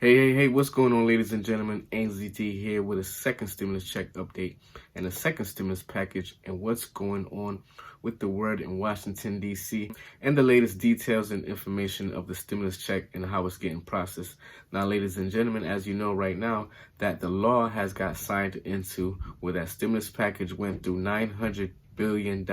Hey, what's going on, ladies and gentlemen? ANZT here with a second stimulus check update and a second stimulus package and what's going on with the word in Washington, D.C. and the latest details and information of the stimulus check and how it's getting processed. Now, ladies and gentlemen, as you know right now, that the law has got signed into where that stimulus package went through $900 billion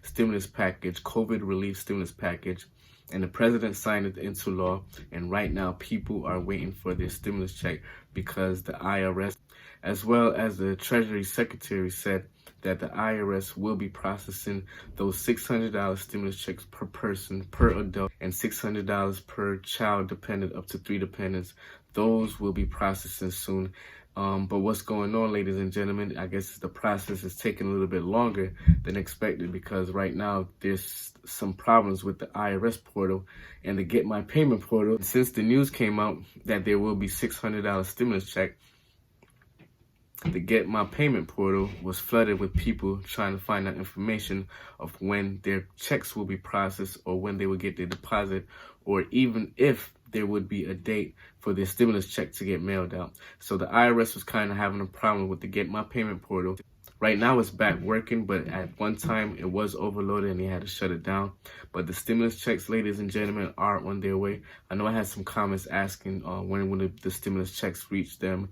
stimulus package, COVID relief stimulus package. And the president signed it into law. And right now, people are waiting for their stimulus check because the IRS, as well as the Treasury Secretary, said that the IRS will be processing those $600 stimulus checks per person, per adult, and $600 per child dependent, up to 3 dependents. Those will be processing soon. But what's going on, ladies and gentlemen, I guess the process is taking a little bit longer than expected because right now there's some problems with the IRS portal and the Get My Payment portal. Since the news came out that there will be $600 stimulus check, the Get My Payment portal was flooded with people trying to find out information of when their checks will be processed or when they will get their deposit, or even if there would be a date for their stimulus check to get mailed out. So the IRS was kind of having a problem with the Get My Payment portal. Right now it's back working, but at one time it was overloaded and they had to shut it down. But the stimulus checks, ladies and gentlemen, are on their way. I know I had some comments asking when will the stimulus checks reach them.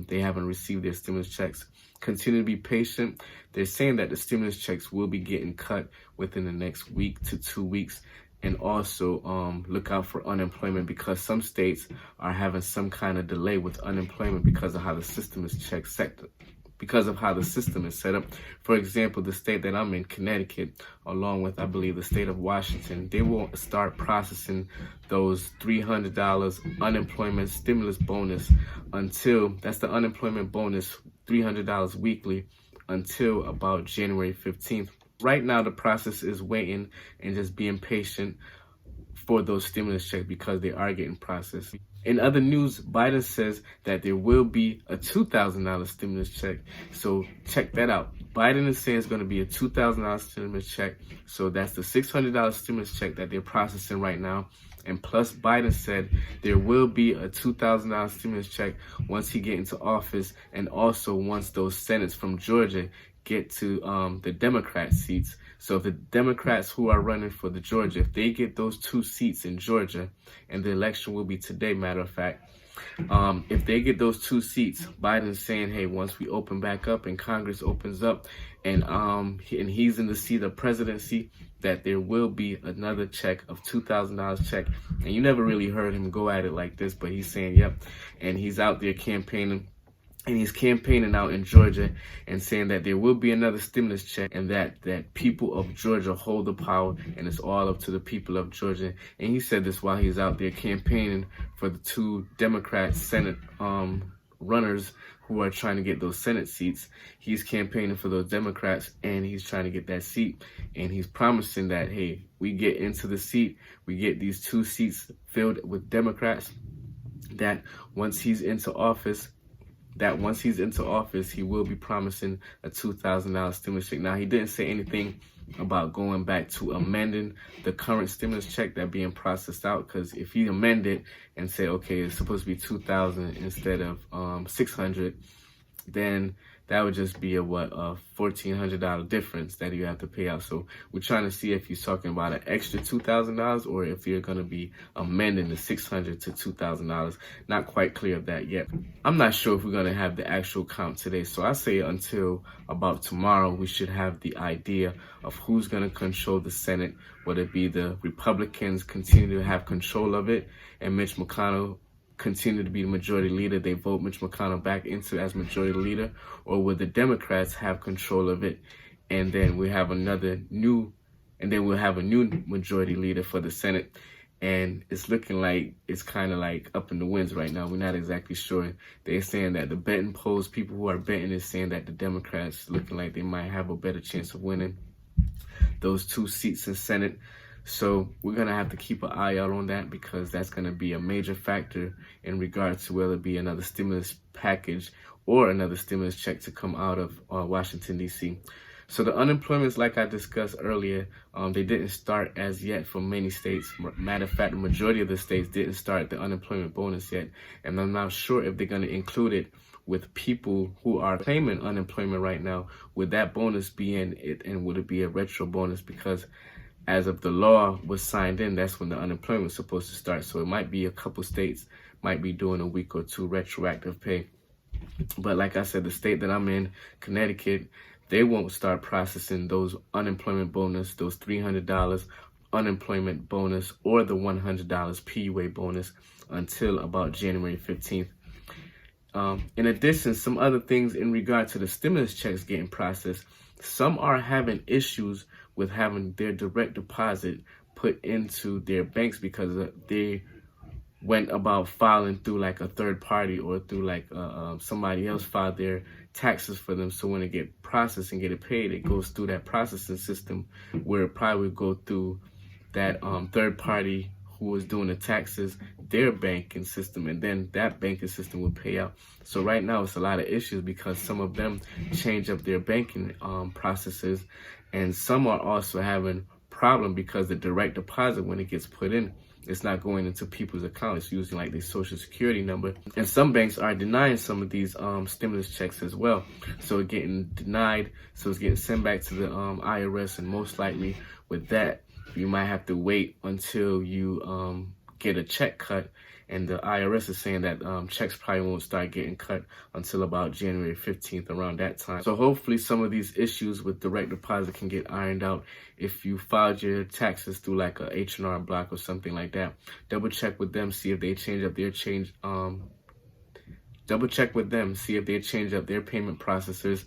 They haven't received their stimulus checks. Continue to be patient. They're saying that the stimulus checks will be getting cut within the next week to 2 weeks. And also look out for unemployment because some states are having some kind of delay with unemployment because of how the system is set up. For example, the state that I'm in, Connecticut, along with, I believe, the state of Washington, they will start processing those $300 unemployment stimulus bonus until, that's the unemployment bonus, $300 weekly, until about January 15th. Right now, the process is waiting and just being patient for those stimulus checks because they are getting processed. In other news, Biden says that there will be a $2,000 stimulus check. So check that out. Biden is saying it's going to be a $2,000 stimulus check. So that's the $600 stimulus check that they're processing right now. And plus, Biden said there will be a $2,000 stimulus check once he gets into office, and also once those senates from Georgia get to the Democrat seats. So if the Democrats who are running for the Georgia, if they get those 2 seats in Georgia, and the election will be today, matter of fact, if they get those 2 seats, Biden's saying, hey, once we open back up and Congress opens up and he's in the seat of presidency, that there will be another check of $2,000 check. And you never really heard him go at it like this, but he's saying, yep. And he's out there campaigning. And he's campaigning out in Georgia and saying that there will be another stimulus check and that people of Georgia hold the power and it's all up to the people of Georgia. And he said this while he's out there campaigning for the 2 Democrat Senate runners who are trying to get those Senate seats. He's campaigning for those Democrats and he's trying to get that seat. And he's promising that, hey, we get into the seat, we get these 2 seats filled with Democrats, that once he's into office, he will be promising a $2,000 stimulus check. Now, he didn't say anything about going back to amending the current stimulus check that being processed out, because if he amended and say, okay, it's supposed to be $2,000 instead of $600, then that would just be a $1,400 difference that you have to pay out. So we're trying to see if he's talking about an extra $2,000 or if you're going to be amending the $600 to $2,000. Not quite clear of that yet. I'm not sure if we're going to have the actual count today. So I say until about tomorrow, we should have the idea of who's going to control the Senate, whether it be the Republicans continue to have control of it and Mitch McConnell continue to be the majority leader, they vote Mitch McConnell back into as majority leader, or will the Democrats have control of it and then we'll have a new majority leader for the Senate. And it's looking like it's kind of like up in the winds right now. We're not exactly sure. They're saying that the betting polls, people who are betting is saying that the Democrats looking like they might have a better chance of winning those 2 seats in Senate. So we're going to have to keep an eye out on that because that's going to be a major factor in regards to whether it be another stimulus package or another stimulus check to come out of Washington, D.C. So the unemployments, like I discussed earlier, they didn't start as yet for many states. Matter of fact, the majority of the states didn't start the unemployment bonus yet. And I'm not sure if they're going to include it with people who are claiming unemployment right now. Would that bonus be in it, and would it be a retro bonus? Because as of the law was signed in, that's when the unemployment was supposed to start. So it might be a couple states might be doing a week or two retroactive pay. But like I said, the state that I'm in, Connecticut, they won't start processing those unemployment bonus, those $300 unemployment bonus, or the $100 PUA bonus until about January 15th. In addition, some other things in regard to the stimulus checks getting processed. Some are having issues with having their direct deposit put into their banks because they went about filing through like a third party or through like somebody else filed their taxes for them. So when it get processed and get it paid, it goes through that processing system where it probably would go through that third party who was doing the taxes, their banking system, and then that banking system would pay out. So right now it's a lot of issues because some of them change up their banking processes, and some are also having problem because the direct deposit, when it gets put in, it's not going into people's accounts. It's using like their social security number. And some banks are denying some of these stimulus checks as well. So it's getting denied. So it's getting sent back to the IRS. And most likely with that, you might have to wait until you get a check cut. And the IRS is saying that checks probably won't start getting cut until about January 15th, around that time. So hopefully some of these issues with direct deposit can get ironed out. If you filed your taxes through like a H&R Block or something like that, double check with them, see if they change up their double check with them, see if they change up their payment processors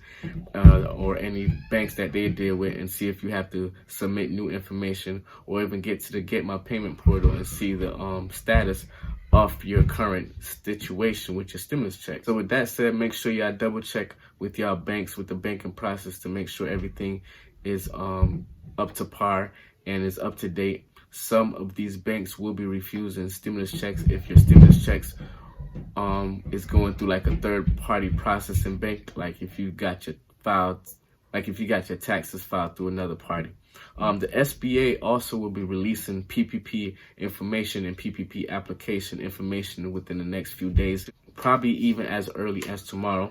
or any banks that they deal with, and see if you have to submit new information or even get to the Get My Payment portal and see the status of your current situation with your stimulus check. So with that said, make sure y'all double check with y'all banks, with the banking process, to make sure everything is up to par and is up to date. Some of these banks will be refusing stimulus checks if your stimulus checks is going through like a third party processing bank, like if you got your taxes filed through another party. The SBA also will be releasing PPP information and PPP application information within the next few days, probably even as early as tomorrow.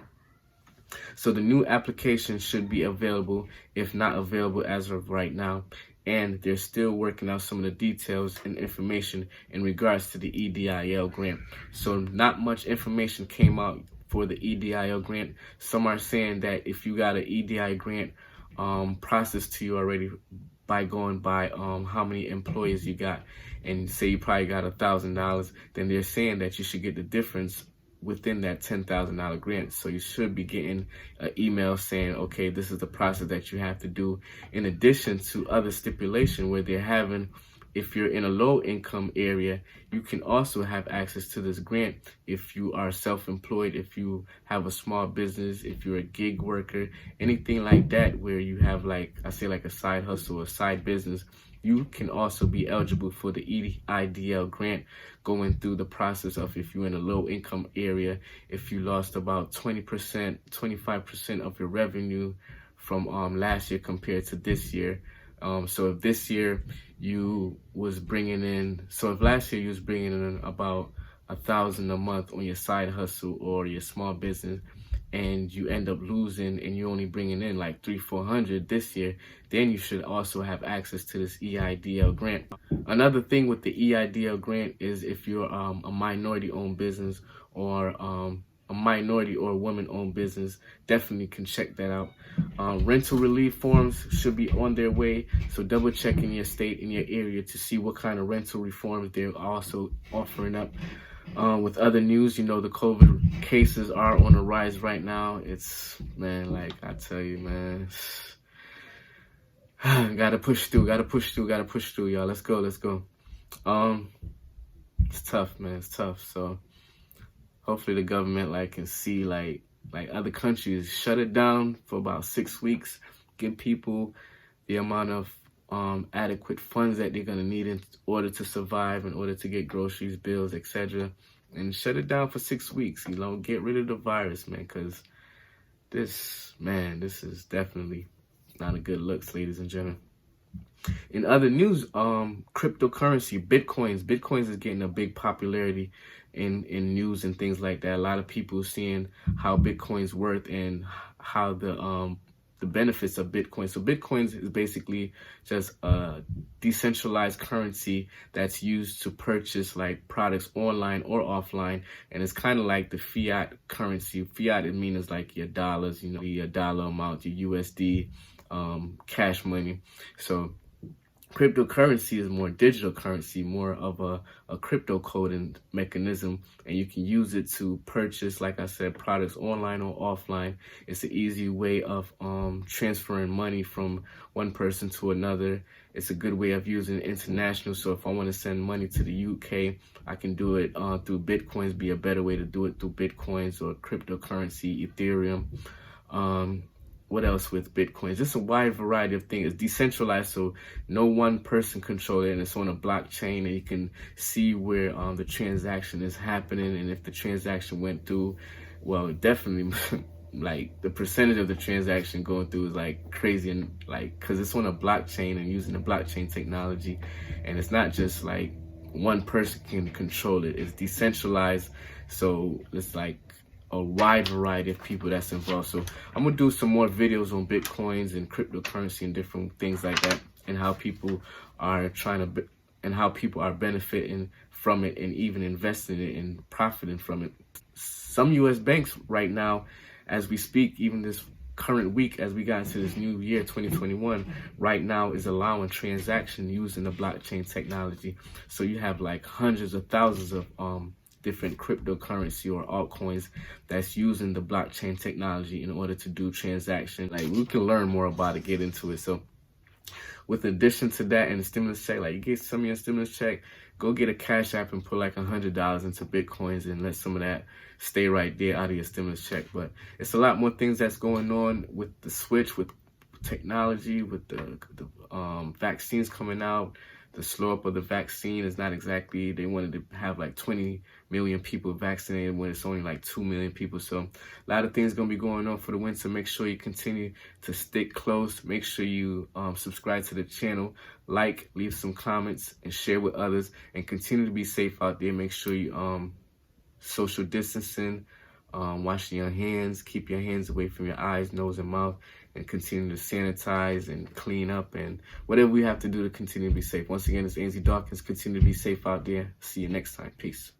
So the new application should be available, if not available as of right now. And they're still working out some of the details and information in regards to the EDIL grant. So not much information came out for the EDIL grant. Some are saying that if you got an EDI grant processed to you already by going by how many employees you got, and say you probably got $1,000, then they're saying that you should get the difference within that $10,000 grant. So you should be getting an email saying, okay, this is the process that you have to do, in addition to other stipulation where they're having, if you're in a low income area, you can also have access to this grant if you are self-employed, if you have a small business, if you're a gig worker, anything like that where you have like, I say like a side hustle, a side business, you can also be eligible for the EIDL grant, going through the process of, if you're in a low income area, if you lost about 20%, 25% of your revenue from last year compared to this year. So if this year you was bringing in, so if last year you was bringing in about $1,000 a month on your side hustle or your small business, and you end up losing and you're only bringing in like $300-400 this year, then you should also have access to this EIDL grant. Another thing with the EIDL grant is if you're a minority-owned business or a minority or woman-owned business, definitely can check that out. Rental relief forms should be on their way, so double check in your state, in your area, to see what kind of rental reforms they're also offering up. With other news, you know, the COVID cases are on the rise right now. It's, man, like I tell you, man, gotta push through, y'all. Let's go. It's tough, man. It's tough. So hopefully the government can see like other countries, shut it down for about 6 weeks, give people the amount of adequate funds that they're gonna need in order to survive, in order to get groceries, bills, etc., and shut it down for 6 weeks. Get rid of the virus, man, because this is definitely not a good look, ladies and gentlemen. In other news, cryptocurrency, Bitcoins is getting a big popularity in news and things like that. A lot of people seeing how Bitcoin's worth and how the benefits of Bitcoin. So Bitcoins is basically just a decentralized currency that's used to purchase like products online or offline, and it's kind of like the fiat currency. Fiat, it means like your dollars, your dollar amount, your USD, cash money. So cryptocurrency is more digital currency, more of a crypto coding mechanism, and you can use it to purchase, like I said, products online or offline. It's an easy way of transferring money from one person to another. It's a good way of using international. So if I want to send money to the UK, I can do it through Bitcoins. Be a better way to do it through Bitcoins or cryptocurrency, Ethereum. What else with Bitcoin? Just a wide variety of things. It's decentralized, so no one person controls it, and it's on a blockchain, and you can see where the transaction is happening, and if the transaction went through, well, definitely, like the percentage of the transaction going through is like crazy, and like because it's on a blockchain and using the blockchain technology, and it's not just like one person can control it. It's decentralized, so it's like a wide variety of people that's involved. So I'm gonna do some more videos on Bitcoins and cryptocurrency and different things like that, and how people are and how people are benefiting from it and even investing in it and profiting from it. Some US banks right now, as we speak, even this current week as we got into this new year 2021, right now is allowing transaction using the blockchain technology. So you have like hundreds of thousands of different cryptocurrency or altcoins that's using the blockchain technology in order to do transaction. Like, we can learn more about it, get into it. So with addition to that and the stimulus check, like you get some of your stimulus check, go get a Cash App and put like $100 into Bitcoins and let some of that stay right there out of your stimulus check. But it's a lot more things that's going on with the switch, with technology, with the vaccines coming out. The slow up of the vaccine is not exactly, they wanted to have like 20 million people vaccinated when it's only like 2 million people. So a lot of things going to be going on for the winter. Make sure you continue to stick close. Make sure you subscribe to the channel, like, leave some comments, and share with others, and continue to be safe out there. Make sure you social distancing, washing your hands, keep your hands away from your eyes, nose, and mouth, and continue to sanitize and clean up and whatever we have to do to continue to be safe. Once again, it's Anzy Dawkins. Continue to be safe out there. See you next time. Peace.